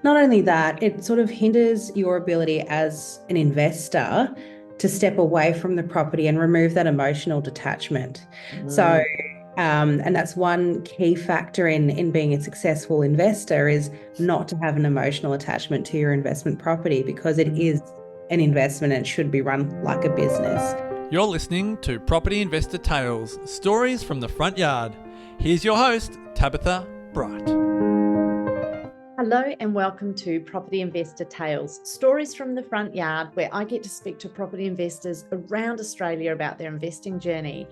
Not only that, it sort of hinders your ability as an investor to step away from the property and remove that emotional detachment. So, and that's one key factor in being a successful investor is not to have an emotional attachment to your investment property, because it is an investment and it should be run like a business. You're listening to Property Investor Tales, stories from the front yard. Here's your host, Tabitha Bright. Hello and welcome to Property Investor Tales, stories from the front yard, where I get to speak to property investors around Australia about their investing journey.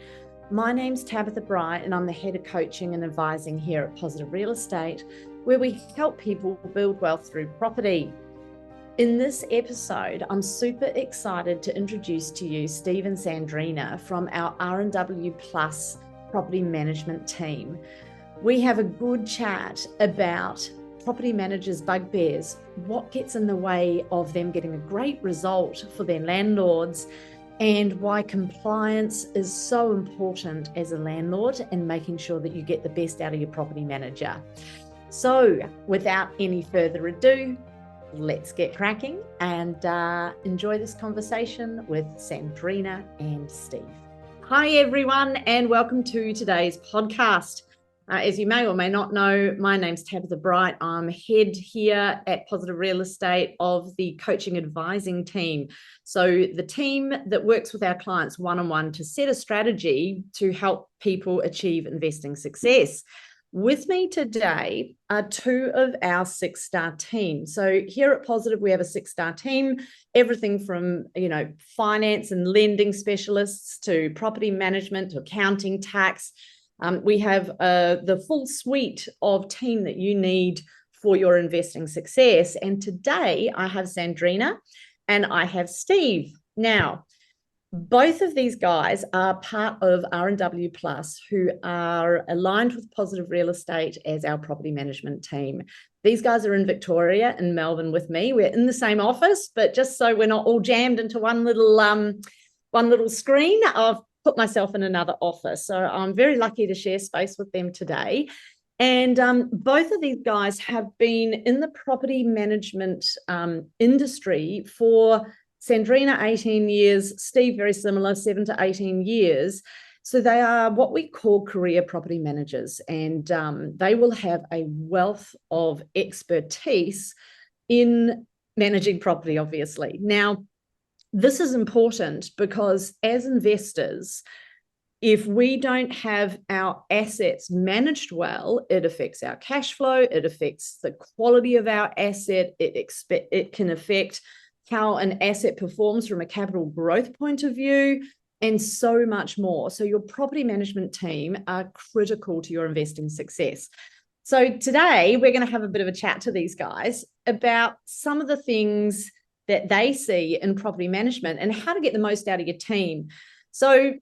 My name's Tabitha Bright and I'm the head of coaching and advising here at Positive Real Estate, where we help people build wealth through property. In this episode, I'm super excited to introduce to you Stephen and Sandrina from our R&W Plus Property Management team. We have a good chat about property managers' bugbears, what gets in the way of them getting a great result for their landlords, and why compliance is so important as a landlord and making sure that you get the best out of your property manager. So without any further ado, let's get cracking and enjoy this conversation with Sandrina and Steve. Hi everyone, and welcome to today's podcast. As you may or may not know, my name's Tabitha Bright. I'm head here at Positive Real Estate of the coaching advising team. So the team that works with our clients one-on-one to set a strategy to help people achieve investing success. With me today are two of our 6-star team. So here at Positive, we have a 6-star team, everything from, finance and lending specialists to property management to accounting, tax. We have the full suite of team that you need for your investing success. And today I have Sandrina and I have Steve. Now, both of these guys are part of R&W Plus, who are aligned with Positive Real Estate as our property management team. These guys are in Victoria and Melbourne with me. We're in the same office, but just so we're not all jammed into one little screen, I've put myself in another office. So I'm very lucky to share space with them today. And both of these guys have been in the property management industry for Sandrina 18 years, Steve very similar, 7 to 18 years. So they are what we call career property managers, and they will have a wealth of expertise in managing property, obviously. Now, this is important because as investors, if we don't have our assets managed well, it affects our cash flow, it affects the quality of our asset, it can affect how an asset performs from a capital growth point of view, and so much more. So your property management team are critical to your investing success. So today we're going to have a bit of a chat to these guys about some of the things that they see in property management and how to get the most out of your team. So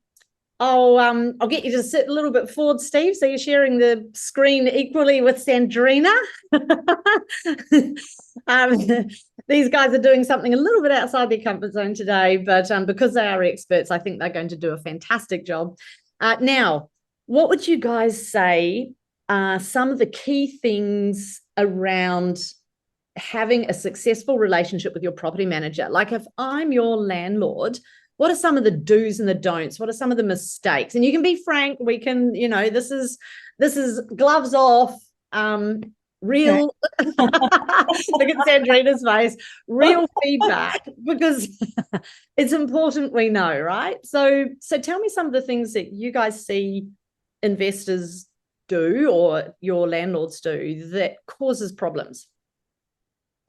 I'll get you to sit a little bit forward, Steve, so you're sharing the screen equally with Sandrina. These guys are doing something a little bit outside their comfort zone today, but because they are experts, I think they're going to do a fantastic job. Now, what would you guys say are some of the key things around having a successful relationship with your property manager? Like if I'm your landlord, what are some of the do's and the don'ts? What are some of the mistakes? And you can be frank. We can, this is gloves off, real, look at Sandrina's face, real feedback, because it's important we know, right? So tell me some of the things that you guys see investors do or your landlords do that causes problems.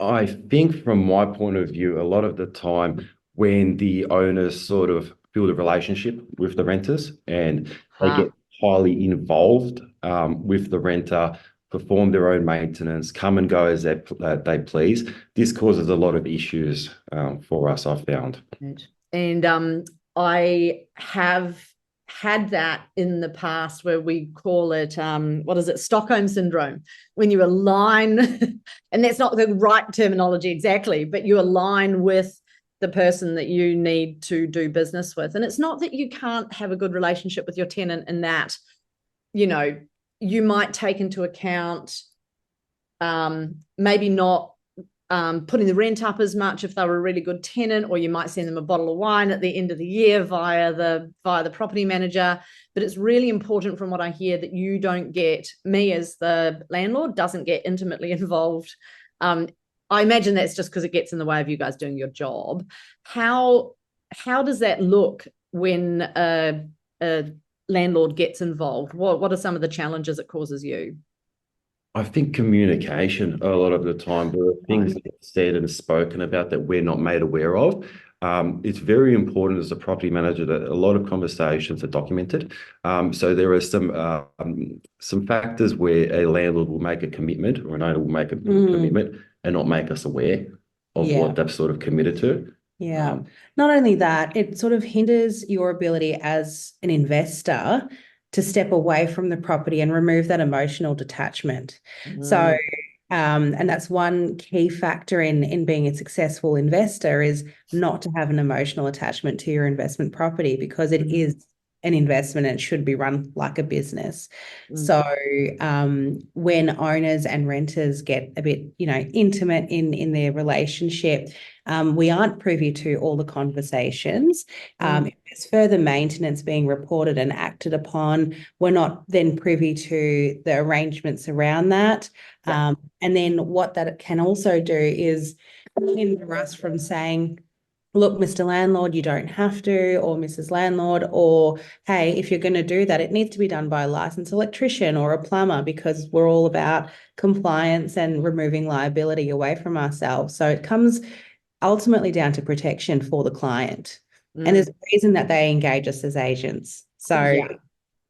I think from my point of view, a lot of the time when the owners sort of build a relationship with the renters and they get highly involved with the renter, perform their own maintenance, come and go as they please, this causes a lot of issues for us, I've found. And I have had that in the past where we call it, Stockholm syndrome, when you align, and that's not the right terminology exactly, but you align with the person that you need to do business with. And it's not that you can't have a good relationship with your tenant and that, you might take into account maybe not putting the rent up as much if they were a really good tenant, or you might send them a bottle of wine at the end of the year via the property manager. But it's really important, from what I hear, that you don't get, me as the landlord doesn't get intimately involved. I imagine that's just because it gets in the way of you guys doing your job. How does that look when a landlord gets involved? What are some of the challenges it causes you? I think communication a lot of the time, there are things that are said and spoken about that we're not made aware of. It's very important as a property manager that a lot of conversations are documented. So there are some factors where a landlord will make a commitment, or an owner will make a commitment and not make us aware of what they've sort of committed to. Yeah. Not only that, it sort of hinders your ability as an investor to step away from the property and remove that emotional detachment. So, and that's one key factor in being a successful investor, is not to have an emotional attachment to your investment property, because it is an investment and it should be run like a business. So when owners and renters get a bit, intimate in their relationship, we aren't privy to all the conversations. If there's further maintenance being reported and acted upon, we're not then privy to the arrangements around that. And then what that can also do is hinder us from saying, look, Mr. Landlord, you don't have to, or Mrs. Landlord, or hey, if you're going to do that, it needs to be done by a licensed electrician or a plumber, because we're all about compliance and removing liability away from ourselves. So it comes ultimately down to protection for the client. And there's a reason that they engage us as agents. So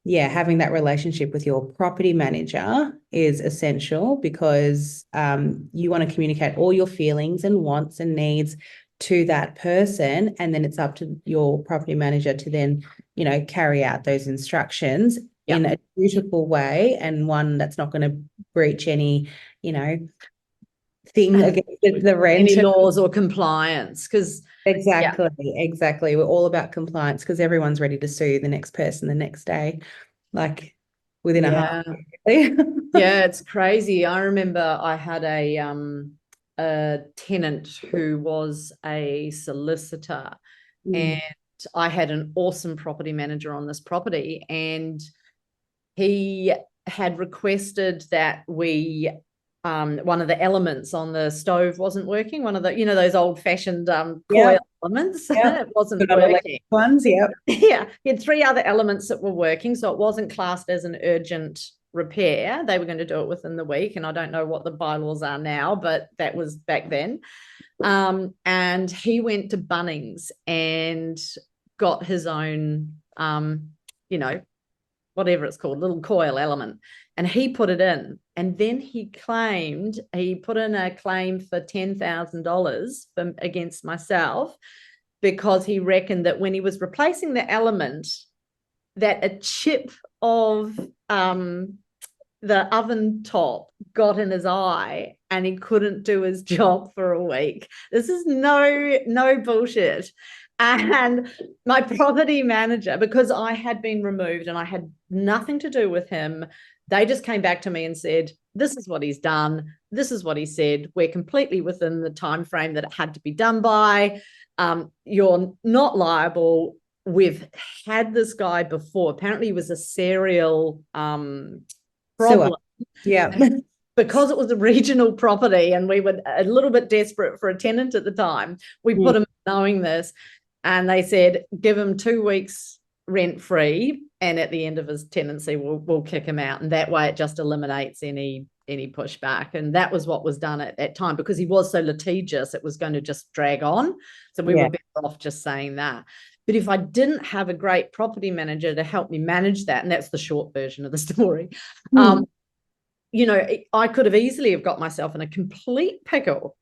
having that relationship with your property manager is essential, because you want to communicate all your feelings and wants and needs to that person, and then it's up to your property manager to then, carry out those instructions in a beautiful way, and one that's not going to breach any, thing against the rent, any laws or compliance, because exactly, we're all about compliance, because everyone's ready to sue the next person the next day, like within a half. It's crazy. I remember I had a tenant who was a solicitor, and I had an awesome property manager on this property, and he had requested that we one of the elements on the stove wasn't working, one of the those old-fashioned coil elements. It wasn't working. Ones, he had 3 other elements that were working, so it wasn't classed as an urgent repair. They were going to do it within the week, and I don't know what the bylaws are now, but that was back then. And he went to Bunnings and got his own whatever it's called, little coil element, and he put it in, and then he put in a claim for $10,000 against myself, because he reckoned that when he was replacing the element, that a chip of the oven top got in his eye and he couldn't do his job for a week. This is no bullshit. And my property manager, because I had been removed and I had nothing to do with him, they just came back to me and said, this is what he's done. This is what he said. We're completely within the time frame that it had to be done by. You're not liable. We've had this guy before. Apparently he was a serial problem. Because it was a regional property and we were a little bit desperate for a tenant at the time, we put him knowing this, and they said, give him 2 weeks rent free, and at the end of his tenancy we'll kick him out, and that way it just eliminates any pushback. And that was what was done at that time, because he was so litigious it was going to just drag on, so we were better off just saying that. But if I didn't have a great property manager to help me manage that, and that's the short version of the story, I could have easily have got myself in a complete pickle.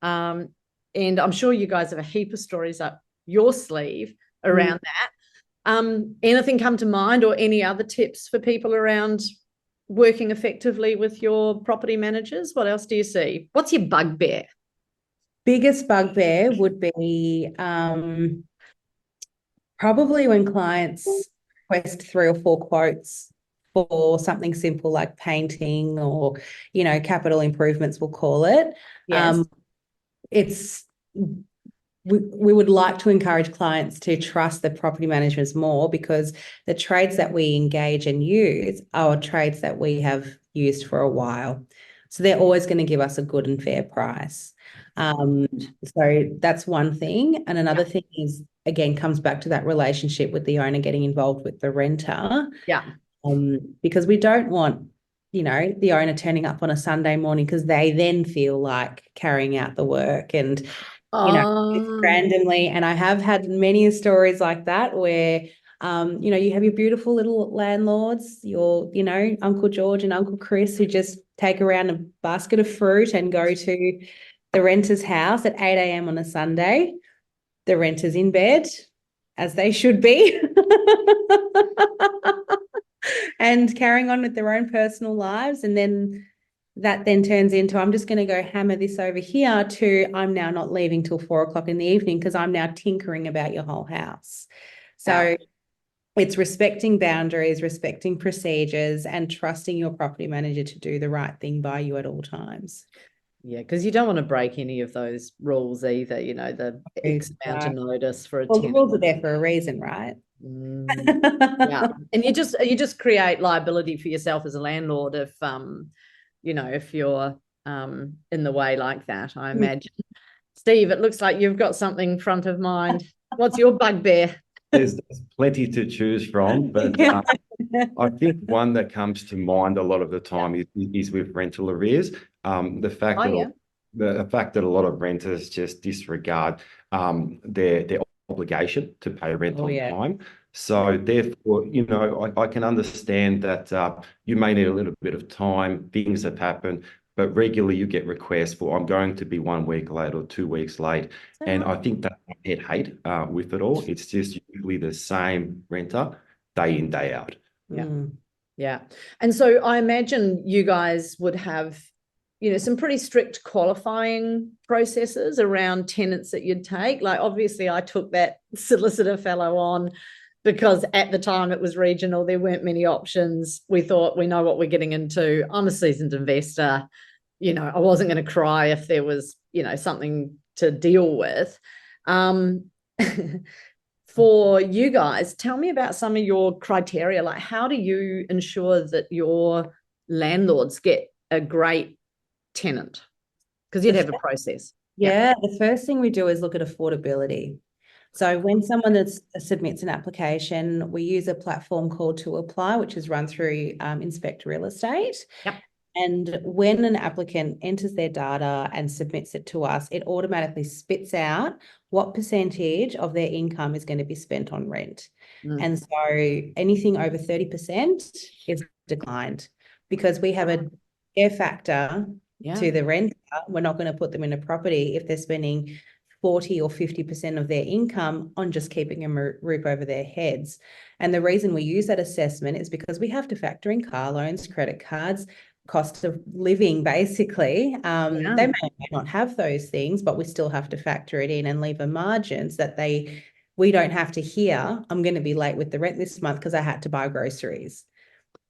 And I'm sure you guys have a heap of stories up your sleeve around that. Anything come to mind, or any other tips for people around working effectively with your property managers? What else do you see? What's your bugbear? Biggest bugbear would be probably when clients request 3 or 4 quotes for something simple like painting or, capital improvements, we'll call it. Yes. it's we would like to encourage clients to trust the property managers more, because the trades that we engage and use are trades that we have used for a while. So they're always going to give us a good and fair price. So that's one thing. And another thing is, again, comes back to that relationship with the owner getting involved with the renter. Yeah. Because we don't want, the owner turning up on a Sunday morning because they then feel like carrying out the work and randomly. And I have had many stories like that where, you have your beautiful little landlords, your, Uncle George and Uncle Chris, who just take around a basket of fruit and go to the renter's house at 8 a.m. on a Sunday. The renter's in bed, as they should be, and carrying on with their own personal lives. And then that then turns into, I'm just going to go hammer this over here, to I'm now not leaving till 4 o'clock in the evening because I'm now tinkering about your whole house. So it's respecting boundaries, respecting procedures, and trusting your property manager to do the right thing by you at all times. Yeah, because you don't want to break any of those rules either, the X amount of notice for a tenant. The rules are there for a reason, right? Yeah. And you just create liability for yourself as a landlord if if you're in the way like that, I imagine. Steve, it looks like you've got something front of mind. What's your bugbear? There's plenty to choose from, but I think one that comes to mind a lot of the time is with rental arrears. The fact that a lot of renters just disregard their obligation to pay rent on time. So therefore, I can understand that you may need a little bit of time, things have happened, but regularly you get requests for, I'm going to be 1 week late or 2 weeks late. And I think that I hate with it all. It's just usually the same renter day in, day out. Yeah. Yeah. And so I imagine you guys would have, some pretty strict qualifying processes around tenants that you'd take. Like, obviously I took that solicitor fellow on because at the time it was regional. There weren't many options. We thought, we know what we're getting into. I'm a seasoned investor. I wasn't going to cry if there was, something to deal with. For you guys, tell me about some of your criteria. Like, how do you ensure that your landlords get a great tenant? Because you'd have a process. Yeah, the first thing we do is look at affordability. So when someone submits an application, we use a platform called To Apply, which is run through Inspect Real Estate. Yep. And when an applicant enters their data and submits it to us, it automatically spits out what percentage of their income is going to be spent on rent. And so anything over 30% is declined, because we have a care factor to the renter. We're not going to put them in a property if they're spending 40 or 50% of their income on just keeping a roof over their heads. And the reason we use that assessment is because we have to factor in car loans, credit cards, cost of living, basically. They may not have those things, but we still have to factor it in and leave a margin so that we don't have to hear, I'm going to be late with the rent this month because I had to buy groceries.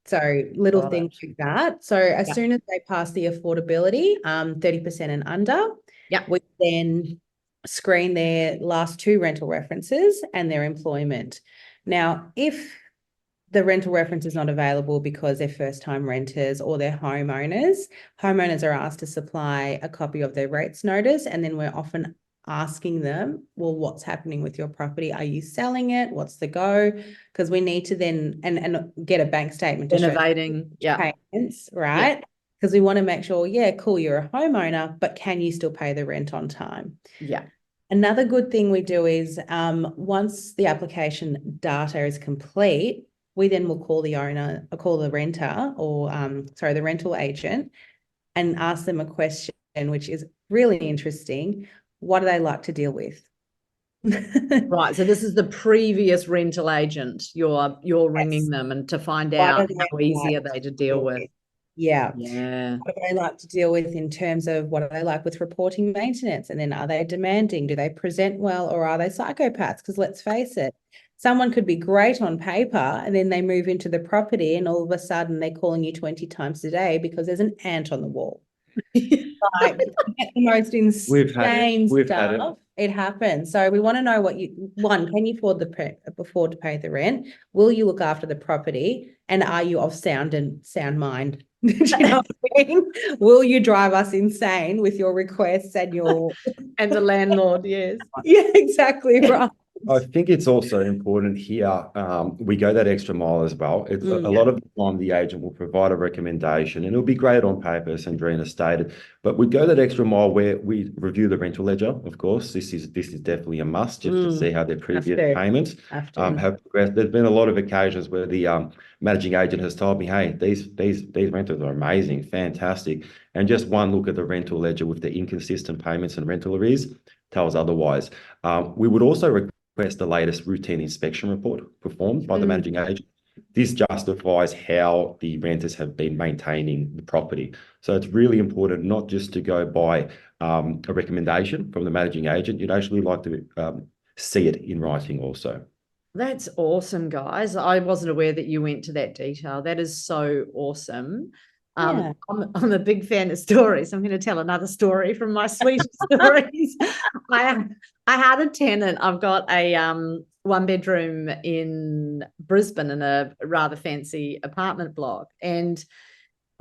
So little things like that. So as soon as they pass the affordability, 30% and under, we then screen their last 2 rental references and their employment. Now, if the rental reference is not available because they're first-time renters or they're homeowners are asked to supply a copy of their rates notice, and then we're often asking them, well, what's happening with your property? Are you selling it? What's the go? Because we need to then and get a bank statement to innovating payments, right? Because we want to make sure, cool, you're a homeowner, but can you still pay the rent on time? Another good thing we do is once the application data is complete, we then will call the owner, or call the renter, or the rental agent, and ask them a question, which is really interesting. What do they like to deal with? Right. So this is the previous rental agent. You're ringing them and to find out how easy are they to deal with. Yeah. What do they like to deal with in terms of what do they like with reporting maintenance? And then are they demanding? Do they present well, or are they psychopaths? Because let's face it, someone could be great on paper and then they move into the property and all of a sudden they're calling you 20 times a day because there's an ant on the wall. Like, get the most insane We've had it. stuff. It happens. So we want to know can you afford to pay the rent? Will you look after the property? And are you of sound mind? Do you know what I mean? Will you drive us insane with your requests and your and the landlord? Yes. Yeah, exactly right. I think it's also important here, we go that extra mile as well. It's a lot of the time the agent will provide a recommendation and it'll be great on paper, as Sandrina stated, but we go that extra mile where we review the rental ledger, of course. This is definitely a must, just to see how their previous payments have progressed. There's been a lot of occasions where the managing agent has told me, hey, these rentals are amazing, fantastic. And just one look at the rental ledger with the inconsistent payments and rental arrears tells otherwise. We would also request the latest routine inspection report performed by the managing agent. This justifies how the renters have been maintaining the property. So it's really important not just to go by a recommendation from the managing agent. You'd actually like to see it in writing also. That's awesome, guys. I wasn't aware that you went to that detail. That is so awesome. I'm a big fan of stories. I'm going to tell another story from my suite of stories. I had a tenant. I've got a one bedroom in Brisbane in a rather fancy apartment block, and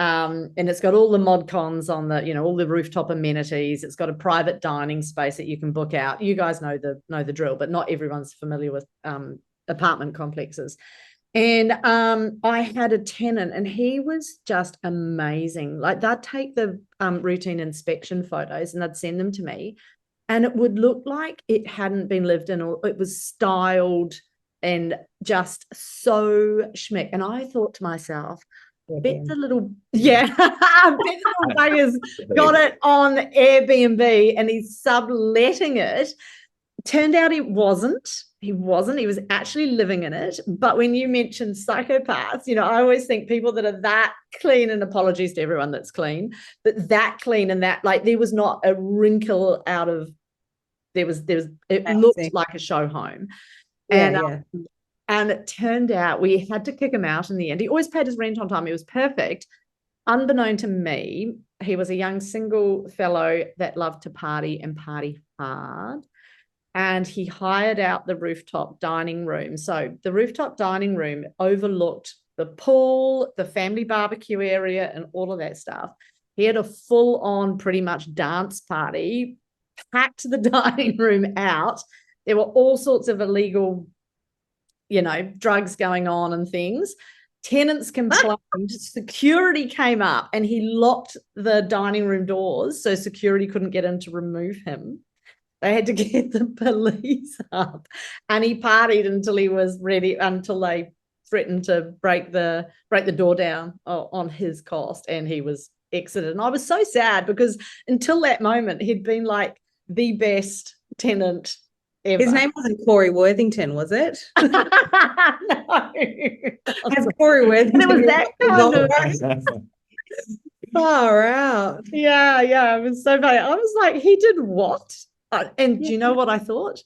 it's got all the mod cons on the, all the rooftop amenities. It's got a private dining space that you can book out. You guys know the drill, but not everyone's familiar with apartment complexes. And I had a tenant and he was just amazing. Like, they'd take the routine inspection photos and they'd send them to me, and it would look like it hadn't been lived in, or it was styled and just so schmick. And I thought to myself, bet the little bugger's got it on Airbnb and he's subletting it. Turned out it wasn't. He was actually living in it. But when you mention psychopaths, I always think people that are that clean, and apologies to everyone that's clean, but that clean and that, like, there was not a wrinkle out of, it looked like a show home. And it turned out we had to kick him out in the end. He always paid his rent on time. He was perfect. Unbeknown to me, he was a young single fellow that loved to party and party hard. And he hired out the rooftop dining room. So the rooftop dining room overlooked the pool, the family barbecue area, and all of that stuff. He had a full-on pretty much dance party, packed the dining room out. There were all sorts of illegal, drugs going on and things. Tenants complained, security came up and he locked the dining room doors so security couldn't get in to remove him. They had to get the police up, and he partied until he was ready, until they threatened to break the door down on his cost, and he was exited. And I was so sad because until that moment, he'd been like the best tenant ever. His name wasn't Corey Worthington, was it? No. Has Corey Worthington? It was that kind of... Far out. Yeah. It was so funny. I was like, he did what? And do you know what I thought?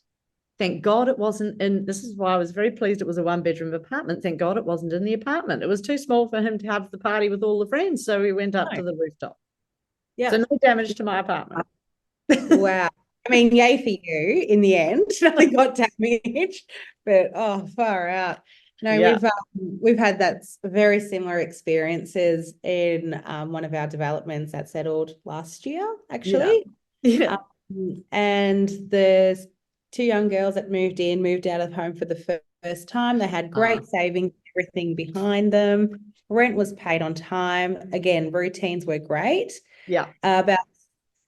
Thank God it wasn't in, this is why I was very pleased it was a one-bedroom apartment. Thank God it wasn't in the apartment. It was too small for him to have the party with all the friends, so we went up to the rooftop. Yeah. So no damage to my apartment. Wow. I mean, yay for you in the end. Nothing got damaged, but far out. No, we've had that very similar experiences in one of our developments that settled last year, actually. Yeah. And there's two young girls that moved out of home for the first time. They had great savings, everything behind them. Rent was paid on time. Again, routines were great. Yeah. About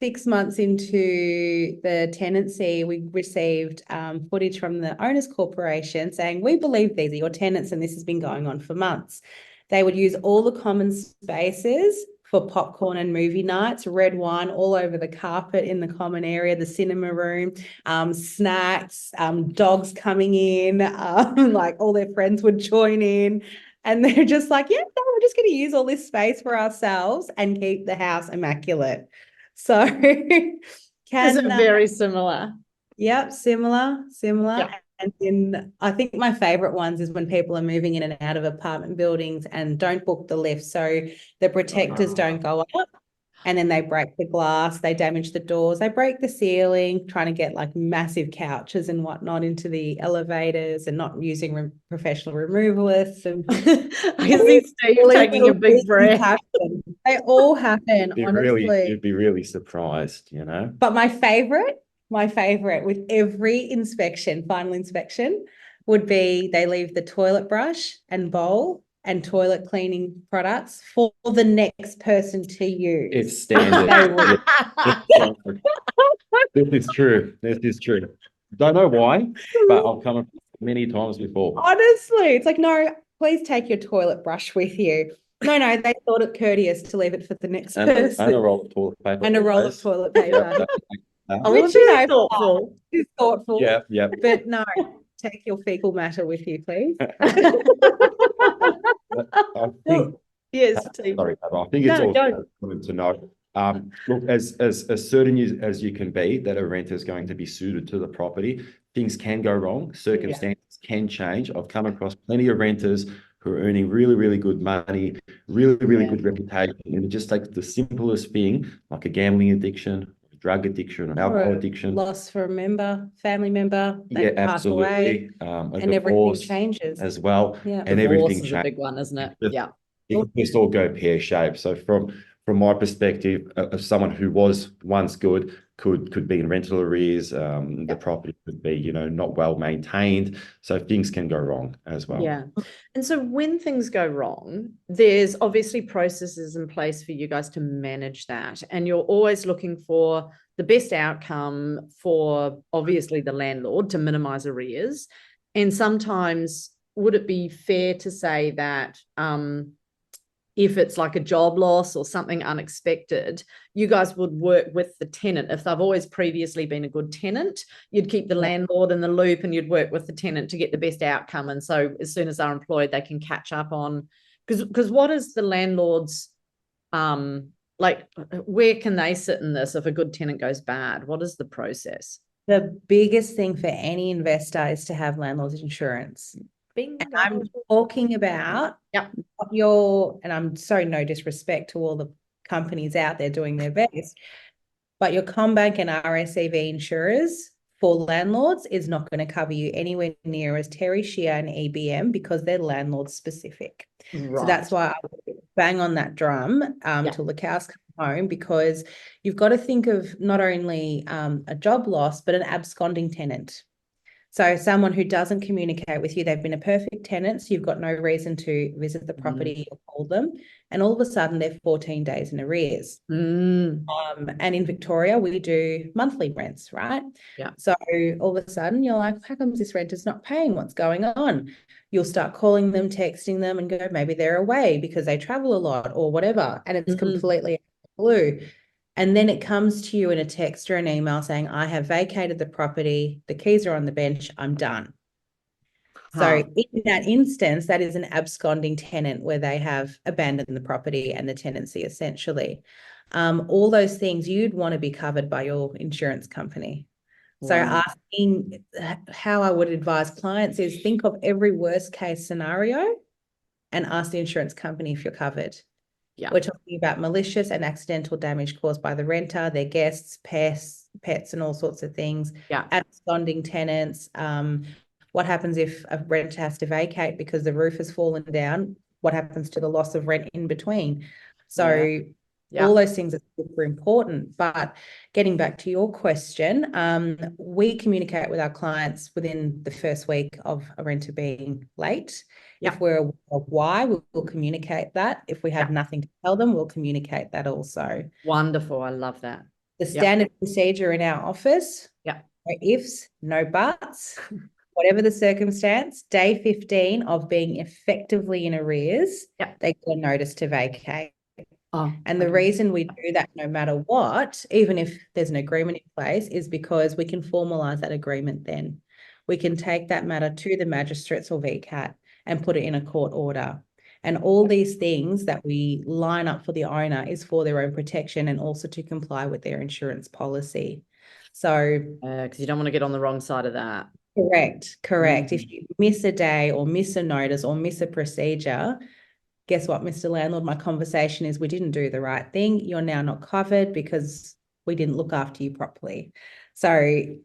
6 months into the tenancy, we received footage from the owners corporation saying, we believe these are your tenants and this has been going on for months. They would use all the common spaces for popcorn and movie nights, red wine all over the carpet in the common area, the cinema room, snacks, dogs coming in, like all their friends would join in. And they're just like, yeah, no, we're just going to use all this space for ourselves and keep the house immaculate. So is it very similar? Yep, similar. Yeah. And then I think my favorite ones is when people are moving in and out of apartment buildings and don't book the lift, so the protectors don't go up. And then they break the glass, they damage the doors, they break the ceiling, trying to get like massive couches and whatnot into the elevators and not using professional removalists. And I can see Steve taking a big breath. They all happen, honestly. You'd be really surprised, you know. But my favorite with every inspection, final inspection, would be they leave the toilet brush and bowl and toilet cleaning products for the next person to use. It's standard. This is true. This is true. Don't know why, but I've come across many times before. Honestly, it's like, no, please take your toilet brush with you. No, they thought it courteous to leave it for the next person. And a roll of toilet paper. And a roll of toilet paper. Which is thoughtful. It's thoughtful. Yeah. But no, take your fecal matter with you, please. I think, yes, Steve. sorry, I think it's also important to know. Look, as certain as you can be that a renter is going to be suited to the property, things can go wrong, circumstances can change. I've come across plenty of renters who are earning really, really good money, really, really good reputation, and it just takes the simplest thing, like a gambling addiction, drug addiction, an alcohol addiction, loss for a member, family member, yeah, absolutely, and everything changes as well, yeah. And divorce everything is a big one, isn't it? Yeah, it can just all go pear-shaped. So from my perspective, of someone who was once good could be in rental arrears, the property could be, you know, not well maintained, so things can go wrong as well. Yeah. And so when things go wrong, there's obviously processes in place for you guys to manage that, and you're always looking for the best outcome for obviously the landlord to minimize arrears. And sometimes would it be fair to say that if it's like a job loss or something unexpected, you guys would work with the tenant? If they've always previously been a good tenant, you'd keep the landlord in the loop and you'd work with the tenant to get the best outcome. And so as soon as they're employed, they can catch up on, because what is the landlord's, like, where can they sit in this if a good tenant goes bad? What is the process? The biggest thing for any investor is to have landlord's insurance. And I'm talking about and I'm sorry, no disrespect to all the companies out there doing their best, but your CommBank and RSEV insurers for landlords is not going to cover you anywhere near as Terry Shear and EBM because they're landlord specific. Right. So that's why I bang on that drum till the cows come home, because you've got to think of not only a job loss, but an absconding tenant. So someone who doesn't communicate with you, they've been a perfect tenant, so you've got no reason to visit the property or call them, and all of a sudden they're 14 days in arrears. And in Victoria, we do monthly rents, right? Yeah. So all of a sudden you're like, how come this renter's not paying? What's going on? You'll start calling them, texting them, and go, maybe they're away because they travel a lot or whatever, and it's completely blue. And then it comes to you in a text or an email saying, I have vacated the property, the keys are on the bench, I'm done. So in that instance, that is an absconding tenant where they have abandoned the property and the tenancy essentially. All those things you'd want to be covered by your insurance company. So asking how I would advise clients is think of every worst case scenario and ask the insurance company if you're covered. Yeah. We're talking about malicious and accidental damage caused by the renter, their guests, pets, and all sorts of things. Yeah. Absconding tenants. What happens if a renter has to vacate because the roof has fallen down? What happens to the loss of rent in between? So all those things are super important. But getting back to your question, we communicate with our clients within the first week of a renter being late. If we're aware of why, we'll communicate that. If we have nothing to tell them, we'll communicate that also. Wonderful. I love that. The standard procedure in our office, no ifs, no buts, whatever the circumstance, day 15 of being effectively in arrears, they get a notice to vacate. And the reason we do that no matter what, even if there's an agreement in place, is because we can formalise that agreement then. We can take that matter to the magistrates or VCAT and put it in a court order. And all these things that we line up for the owner is for their own protection and also to comply with their insurance policy. So, because you don't want to get on the wrong side of that. Correct. If you miss a day or miss a notice or miss a procedure, guess what, Mr. Landlord, my conversation is we didn't do the right thing. You're now not covered because we didn't look after you properly. So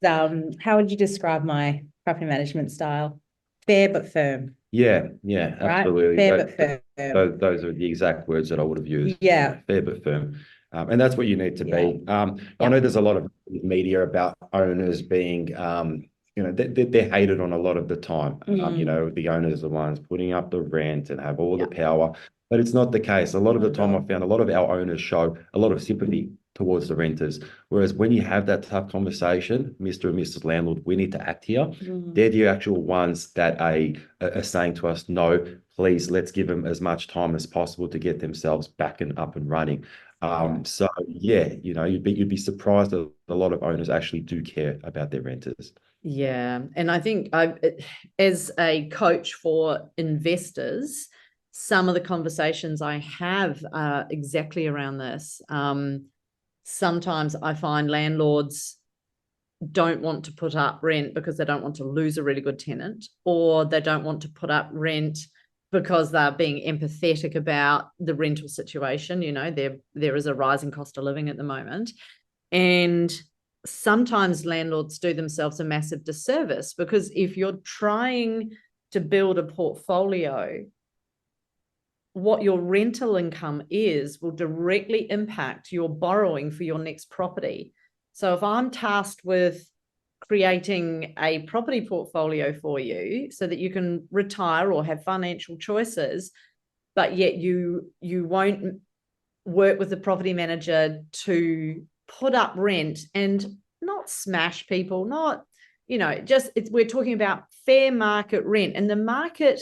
how would you describe my property management style? Fair but firm. Yeah, Right? absolutely. Fair but firm. Those are the exact words that I would have used. Yeah. Fair but firm. And that's what you need to be. I Yeah. know there's a lot of media about owners being, they're hated on a lot of the time. The owners are the ones putting up the rent and have all the power, but it's not the case. A lot of the time I found a lot of our owners show a lot of sympathy towards the renters. Whereas when you have that tough conversation, Mr. and Mrs. Landlord, we need to act here. They're the actual ones that are saying to us, no, please, let's give them as much time as possible to get themselves back and up and running. So yeah, you'd be surprised that a lot of owners actually do care about their renters. Yeah. And I think as a coach for investors, some of the conversations I have are exactly around this. Sometimes I find landlords don't want to put up rent because they don't want to lose a really good tenant, or they don't want to put up rent because they're being empathetic about the rental situation. There is a rising cost of living at the moment. And sometimes landlords do themselves a massive disservice, because if you're trying to build a portfolio, what your rental income will directly impact your borrowing for your next property. So if I'm tasked with creating a property portfolio for you so that you can retire or have financial choices, but yet you won't work with the property manager to put up rent and not smash people, we're talking about fair market rent, and the market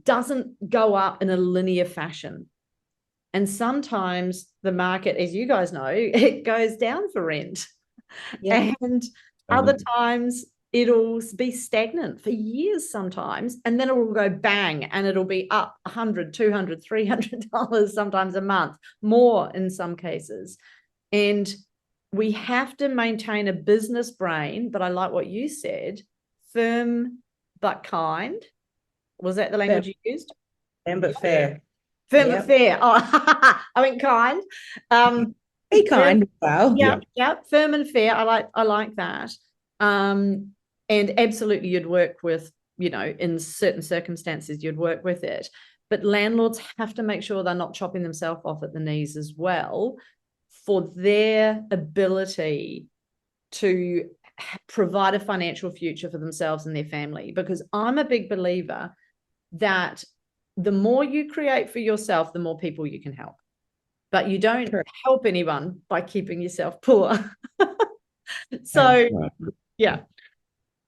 doesn't go up in a linear fashion. And sometimes the market, as you guys know, it goes down for rent. Yeah. And other times it'll be stagnant for years sometimes, and then it will go bang and it'll be up $100, $200, $300 sometimes a month, more in some cases. And we have to maintain a business brain, but I like what you said, firm but kind. Was that the language you used? Firm but fair. Firm but fair. Oh, I went kind. Be kind as well. Yeah. Firm and fair. I like that. And absolutely, you'd work with, in certain circumstances, you'd work with it. But landlords have to make sure they're not chopping themselves off at the knees as well, for their ability to provide a financial future for themselves and their family. Because I'm a big believer that the more you create for yourself, the more people you can help. But you don't help anyone by keeping yourself poor. So, yeah.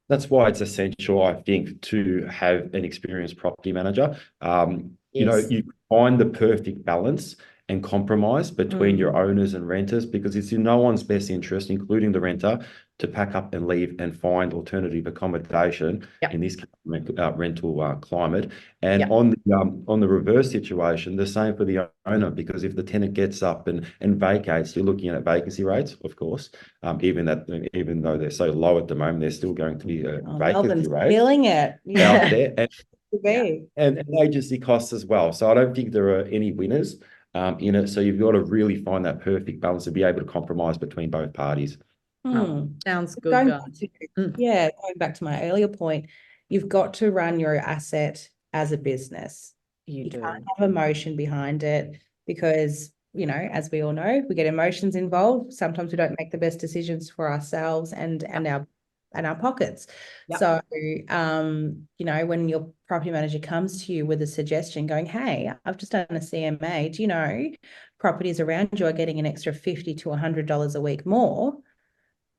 That's why it's essential, I think, to have an experienced property manager. You find the perfect balance and compromise between your owners and renters, because it's in no one's best interest, including the renter, to pack up and leave and find alternative accommodation in this rental climate. And on the reverse situation, the same for the owner, because if the tenant gets up and vacates, you're looking at vacancy rates, of course. Even though they're so low at the moment, they're still going to be vacancy rates. Feeling it out there, and agency costs as well. So I don't think there are any winners in it. So you've got to really find that perfect balance to be able to compromise between both parties. Sounds good. Going back to my earlier point, you've got to run your asset as a business. You can't have emotion behind it, because, as we all know, we get emotions involved. Sometimes we don't make the best decisions for ourselves and our pockets. So, when your property manager comes to you with a suggestion going, hey, I've just done a CMA, do you know properties around you are getting an extra $50 to $100 a week more?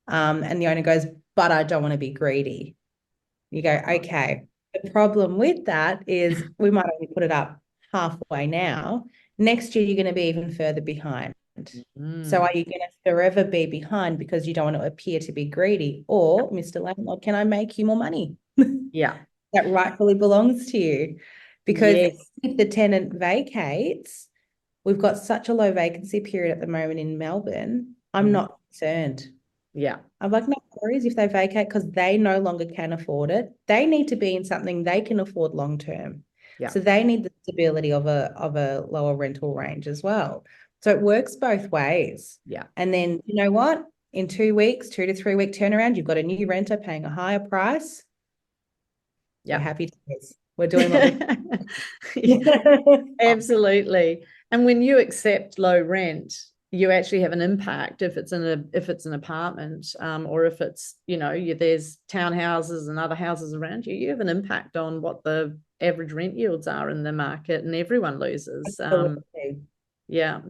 And the owner goes, but I don't want to be greedy. You go, okay. The problem with that is we might only put it up halfway now. Next year, you're going to be even further behind. So are you going to forever be behind because you don't want to appear to be greedy? Or, Mr. Landlord, can I make you more money? That rightfully belongs to you. Because if the tenant vacates, we've got such a low vacancy period at the moment in Melbourne, I'm not concerned. I'm like, no worries if they vacate, because they no longer can afford it. They need to be in something they can afford long term. Yeah. So they need the stability of a lower rental range as well. So it works both ways. Yeah. And then you know what? In 2 weeks, 2 to 3 week turnaround, you've got a new renter paying a higher price. Yeah. We're happy to this. We're doing what we Absolutely. And when you accept low rent, you actually have an impact if it's an apartment, or if it's, there's townhouses and other houses around you, you have an impact on what the average rent yields are in the market, and everyone loses. Yeah.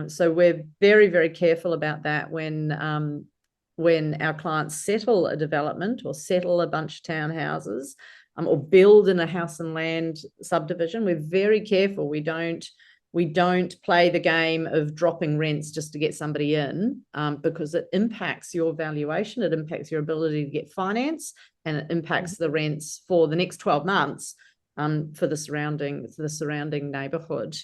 So we're very, very careful about that when our clients settle a development or settle a bunch of townhouses, or build in a house and land subdivision. We're very careful. We don't play the game of dropping rents just to get somebody in, because it impacts your valuation, it impacts your ability to get finance, and it impacts the rents for the next 12 months for the surrounding neighbourhood.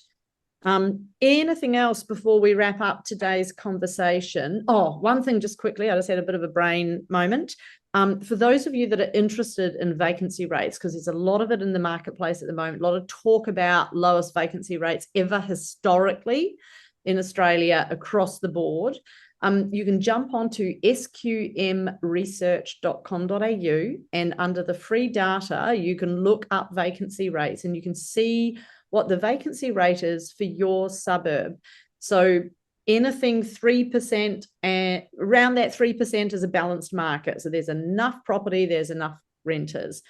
Anything else before we wrap up today's conversation? Oh, one thing just quickly, I just had a bit of a brain moment. For those of you that are interested in vacancy rates, because there's a lot of it in the marketplace at the moment, a lot of talk about lowest vacancy rates ever historically in Australia across the board. You can jump onto sqmresearch.com.au, and under the free data, you can look up vacancy rates and you can see what the vacancy rate is for your suburb. So anything 3%, and around that 3% is a balanced market. So there's enough property, there's enough renters.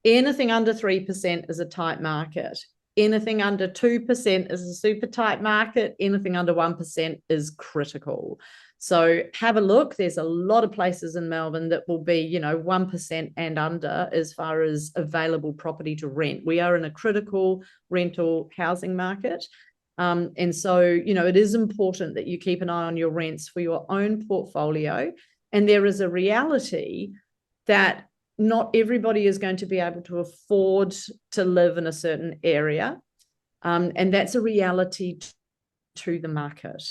Anything under 3% is a tight market. Anything under 2% is a super tight market. Anything under 1% is critical. So have a look. There's a lot of places in Melbourne that will be, 1% and under as far as available property to rent. We are in a critical rental housing market. And so, it is important that you keep an eye on your rents for your own portfolio. And there is a reality that not everybody is going to be able to afford to live in a certain area. And that's a reality to the market.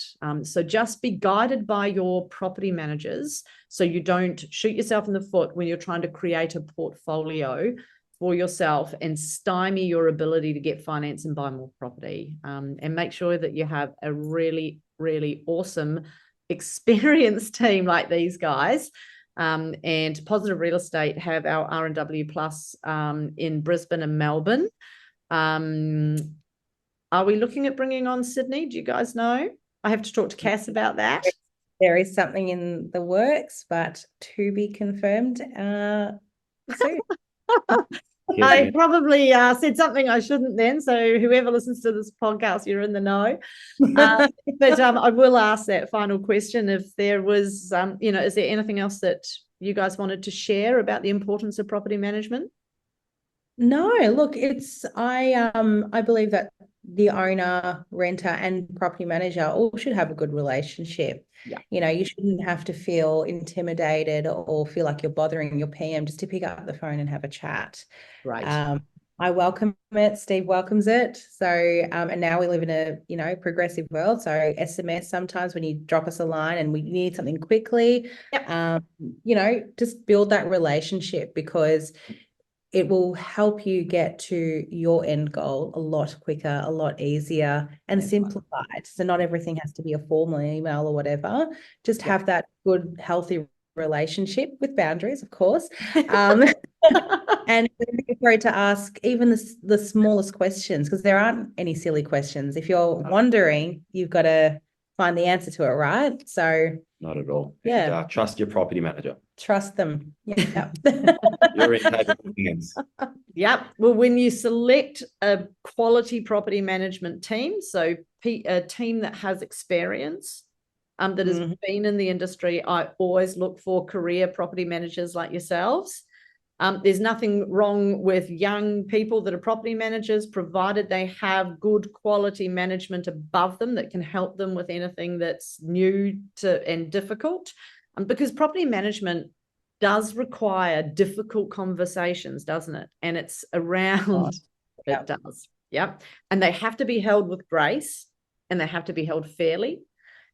So just be guided by your property managers so you don't shoot yourself in the foot when you're trying to create a portfolio for yourself and stymie your ability to get finance and buy more property. And make sure that you have a really, really awesome, experienced team like these guys. And Positive Real Estate have our R&W Plus in Brisbane and Melbourne. Are we looking at bringing on Sydney? Do you guys know? I have to talk to Cass about that. There is something in the works, but to be confirmed soon. I probably said something I shouldn't then. So whoever listens to this podcast, you're in the know. But I will ask that final question. If there was, is there anything else that you guys wanted to share about the importance of property management? No, look, I believe that the owner, renter, and property manager all should have a good relationship. Yeah. You shouldn't have to feel intimidated or feel like you're bothering your PM just to pick up the phone and have a chat. Right. I welcome it. Steve welcomes it. So, and now we live in a, progressive world. So SMS sometimes when you drop us a line and we need something quickly, yep. Just build that relationship, because it will help you get to your end goal a lot quicker, a lot easier, and simplified. So not everything has to be a formal email or whatever. Just have that good, healthy relationship with boundaries, of course. And don't be afraid to ask even the smallest questions, because there aren't any silly questions. If you're wondering, you've got to find the answer to it, right? So not at all. Yeah. And, trust your property manager. Trust them. Yeah. You're in capable hands. Yep. Well, when you select a quality property management team, so a team that has experience, that has been in the industry, I always look for career property managers like yourselves. There's nothing wrong with young people that are property managers, provided they have good quality management above them that can help them with anything that's new and difficult. Because property management does require difficult conversations, doesn't it? And it's around, it does. Yep. And they have to be held with grace, and they have to be held fairly,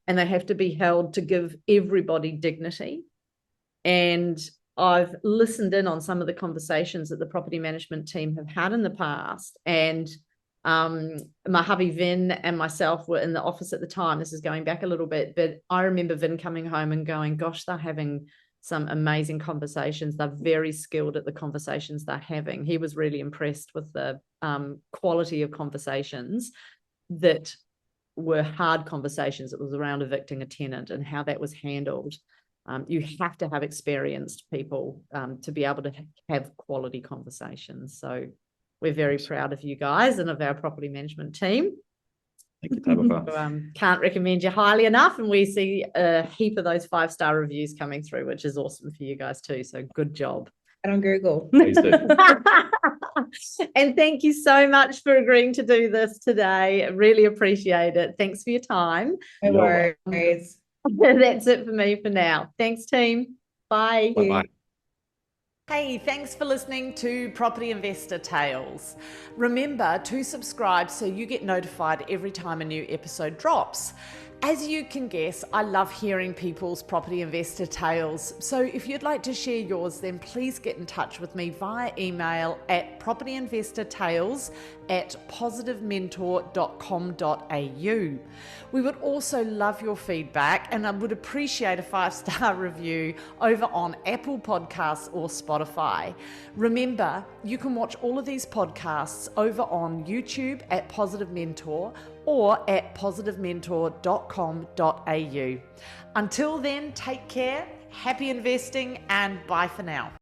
and they have to be held to give everybody dignity. And I've listened in on some of the conversations that the property management team have had in the past, and my hubby Vin and myself were in the office at the time. This is going back a little bit, but I remember Vin coming home and going, gosh, they're having some amazing conversations. They're very skilled at the conversations they're having. He was really impressed with the quality of conversations that were hard conversations. It was around evicting a tenant and how that was handled. You have to have experienced people to be able to have quality conversations. So we're very proud of you guys and of our property management team. Thank you, Tabitha. Can't recommend you highly enough. And we see a heap of those 5-star reviews coming through, which is awesome for you guys too. So good job. And on Google. Please do. And thank you so much for agreeing to do this today. I really appreciate it. Thanks for your time. No worries. That's it for me for now. Thanks, team. Bye. Bye-bye. Hey, thanks for listening to Property Investor Tales. Remember to subscribe so you get notified every time a new episode drops. As you can guess, I love hearing people's property investor tales. So if you'd like to share yours, then please get in touch with me via email at propertyinvestortales@positivementor.com.au. We would also love your feedback, and I would appreciate a 5-star review over on Apple Podcasts or Spotify. Remember, you can watch all of these podcasts over on YouTube at Positive Mentor or at positivementor.com.au. Until then, take care, happy investing, and bye for now.